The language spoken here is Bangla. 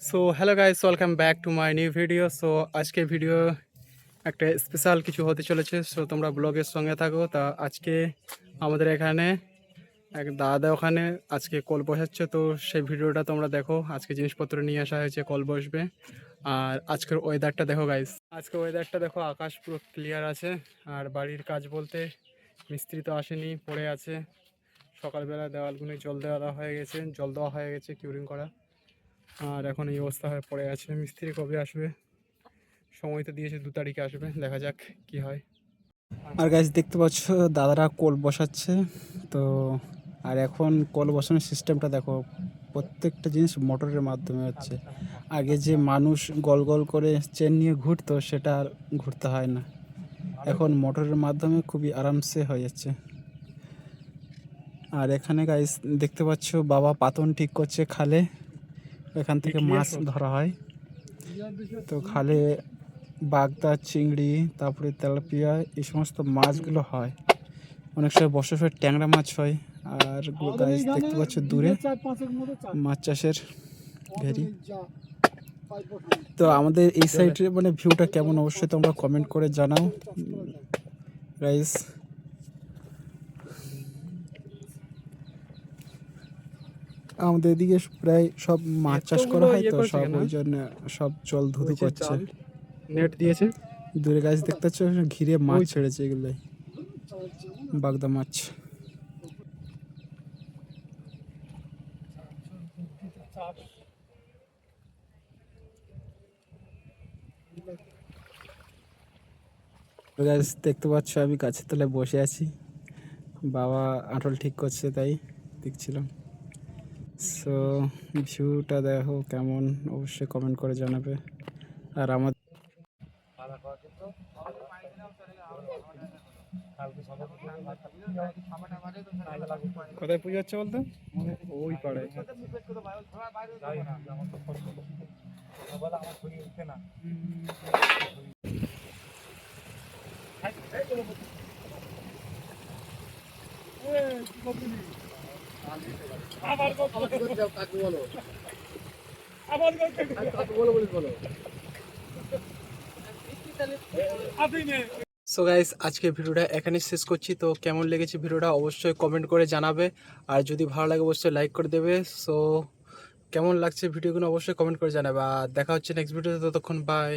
So hello guys, welcome back to my new video. So আজকে ভিডিও একটা স্পেশাল কিছু হতে চলেছে। সো তোমরা ব্লগের সঙ্গে থাকো। তা আজকে আমাদের এখানে এক দাদা ওখানে আজকে কল বসাচ্ছে, তো সেই ভিডিওটা তোমরা দেখো। আজকে জিনিসপত্র নিয়ে আসা হয়েছে, কল বসবে। আর আজকের ওয়েদারটা দেখো গাইস, আজকে ওয়েদারটা দেখো, আকাশ পুরো ক্লিয়ার আছে। আর বাড়ির কাজ বলতে মিস্ত্রি তো আসেনি, পড়ে আছে। সকালবেলা দেওয়ালগুলো জল দেওয়া হয়ে গেছে কিউরিং করা। আর এখন এই অবস্থা হয়ে পড়ে আছে। মিস্ত্রি কবে আসবে? সময় তো দিয়েছে 2 তারিখে আসবে, দেখা যাক কি হয়। আর গাছ দেখতে পাচ্ছ দাদারা কল বসাচ্ছে। তো আর এখন কল বসানোর সিস্টেমটা দেখো, প্রত্যেকটা জিনিস মোটরের মাধ্যমে হচ্ছে। আগে যে মানুষ গোল গোল করে চেন নিয়ে ঘুরতো, সেটা আর ঘুরতে হয় না, এখন মোটরের মাধ্যমে খুবই আরামসে হয়ে যাচ্ছে। আর এখানে গাইস দেখতে পাচ্ছ বাবা পাতন ঠিক করছে খালে। এখান থেকে মাছ ধরা হয়। তো খালে বাগদা, চিংড়ি, তারপরে তেলাপিয়া, এই সমস্ত মাছগুলো হয়। অনেক সময় বর্ষার সময় ট্যাংরা মাছ হয়। আর গাইস দেখতে পাচ্ছ দূরে মাছ চাষের ভেরি। তো আমাদের এই সাইডে মানে ভিউটা কেমন অবশ্যই তোমরা কমেন্ট করে জানাও গাইস। আমাদের এদিকে প্রায় সব মাছ চাষ করা হয়, তো সব ওই জন্য সব জল ধুধু করছে। নেট দিয়েছে দূরে, গাছ দেখতে পাচ্ছ ঘিরে মাছ ছেড়েছে, এগুলোই বাগদা মাছ। গাছ দেখতে পাচ্ছ আমি গাছের তলায় বসে আছি, বাবা আঁটল ঠিক করছে তাই দেখছিলাম। সো ভিউটা দেখো কেমন, অবশ্যই কমেন্ট করে জানাবে। আর আমার কোথায় পুজো হচ্ছে বলতো? ওই পাড়ায়। সো গাইস, আজকে ভিডিওটা এখানে শেষ করছি। তো কেমন লেগেছে ভিডিওটা অবশ্যই কমেন্ট করে জানাবে। আর যদি ভালো লাগে অবশ্যই লাইক করে দেবে। সো কেমন লাগছে ভিডিওগুলো অবশ্যই কমেন্ট করে জানাবে। আর দেখা হচ্ছে নেক্সট ভিডিওতে, ততক্ষণ বাই।